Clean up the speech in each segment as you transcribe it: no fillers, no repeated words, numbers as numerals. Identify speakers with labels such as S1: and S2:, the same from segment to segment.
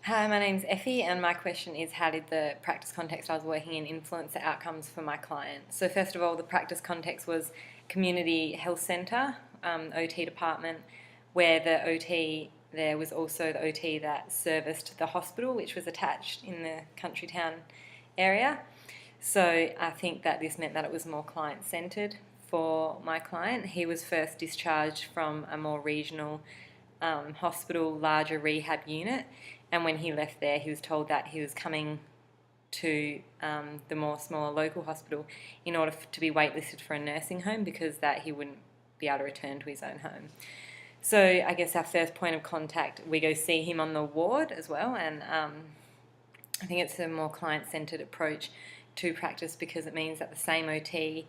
S1: Hi, my name's Effie, and my question is, how did the practice context I was working in influence the outcomes for my client? So first of all, the practice context was community health centre, OT department, where the OT, there was also the OT that serviced the hospital, which was attached in the country town area. So I think that this meant that it was more client-centred for my client. He was first discharged from a more regional hospital, larger rehab unit, and when he left there he was told that he was coming to the more smaller local hospital in order to be waitlisted for a nursing home, because that he wouldn't be able to return to his own home. So I guess our first point of contact, we go see him on the ward as well, and I think it's a more client-centred approach to practice, because it means that the same OT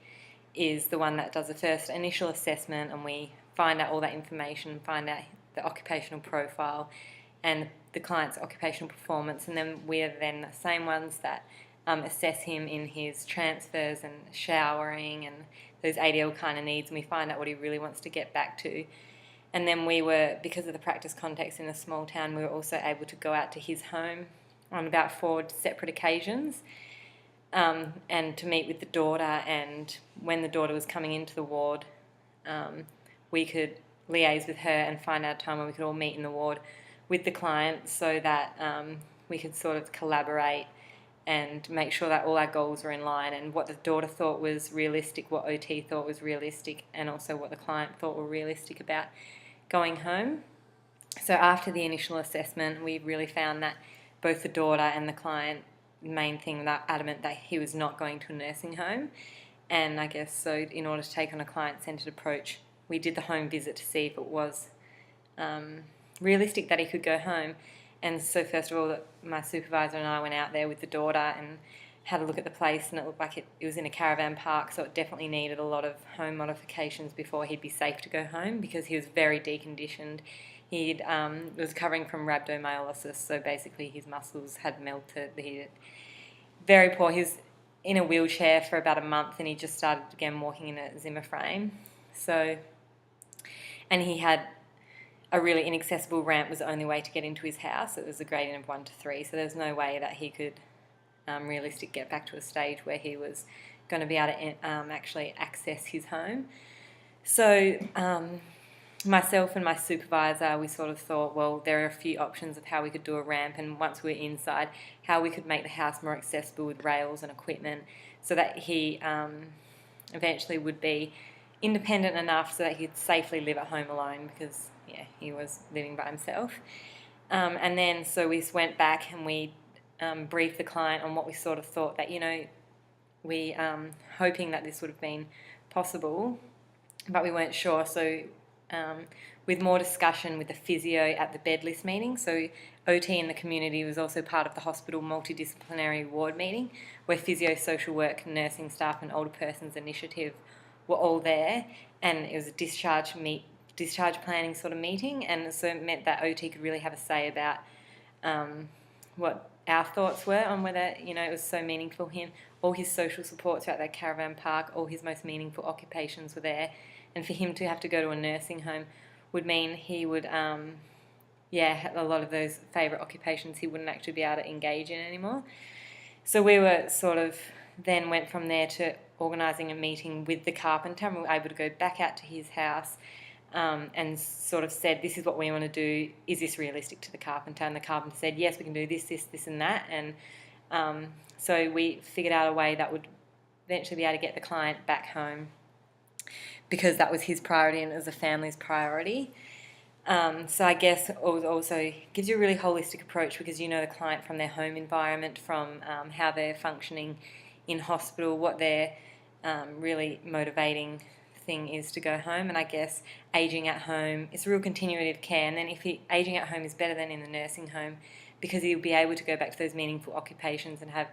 S1: is the one that does the first initial assessment, and we find out all that information, find out the occupational profile and the client's occupational performance, and then we're then the same ones that assess him in his transfers and showering and those ADL kind of needs, and we find out what he really wants to get back to. And then we were, because of the practice context in a small town, we were also able to go out to his home on about 4 separate occasions, and to meet with the daughter, and when the daughter was coming into the ward, we could liaise with her and find out a time when we could all meet in the ward with the client, so that we could sort of collaborate and make sure that all our goals were in line, and what the daughter thought was realistic, what OT thought was realistic, and also what the client thought were realistic about going home. So after the initial assessment, we really found that both the daughter and the client, the main thing, that adamant that he was not going to a nursing home. And I guess so in order to take on a client-centred approach, we did the home visit to see if it was realistic that he could go home. And so first of all, my supervisor and I went out there with the daughter and had a look at the place, and it looked like it was in a caravan park, so it definitely needed a lot of home modifications before he'd be safe to go home, because he was very deconditioned. He was recovering from rhabdomyolysis, so basically his muscles had melted. He very poor. He was in a wheelchair for about a month, and he just started again walking in a Zimmer frame. So, and he had a really inaccessible ramp, was the only way to get into his house. It was a gradient of 1 to 3, so there's no way that he could realistically get back to a stage where he was going to be able to actually access his home. So myself and my supervisor, we sort of thought, well, there are a few options of how we could do a ramp, and once we were inside, how we could make the house more accessible with rails and equipment, so that he eventually would be independent enough so that he'd safely live at home alone, because he was living by himself. And then so we went back and we briefed the client on what we sort of thought that, we hoping that this would have been possible, but we weren't sure. So with more discussion with the physio at the bed list meeting, so OT in the community was also part of the hospital multidisciplinary ward meeting, where physio, social work, nursing staff and older persons initiative were all there, and it was a discharge planning sort of meeting, and so it meant that OT could really have a say about what our thoughts were on whether it was so meaningful for him. All his social supports were at that caravan park, all his most meaningful occupations were there, and for him to have to go to a nursing home would mean he would a lot of those favourite occupations he wouldn't actually be able to engage in anymore. So we were sort of then went from there to organising a meeting with the carpenter, and we were able to go back out to his house and sort of said, this is what we want to do, is this realistic to the carpenter? And the carpenter said, yes, we can do this, this, this and that. And so we figured out a way that would eventually be able to get the client back home, because that was his priority and it was the family's priority. So I guess it also gives you a really holistic approach, because you know the client from their home environment, from how they're functioning in hospital, what their really motivating thing is to go home. And I guess ageing at home, it's a real continuity of care, and then if ageing at home is better than in the nursing home, because he'll be able to go back to those meaningful occupations and have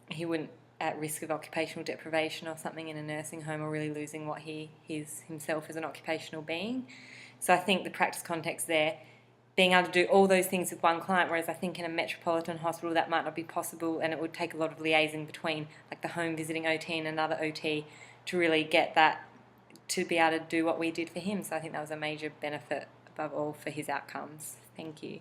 S1: he wouldn't at risk of occupational deprivation or something in a nursing home, or really losing what he is himself as an occupational being. So I think the practice context there, being able to do all those things with one client, whereas I think in a metropolitan hospital that might not be possible, and it would take a lot of liaising between like the home visiting OT and another OT to really get that, to be able to do what we did for him. So I think that was a major benefit above all for his outcomes. Thank you.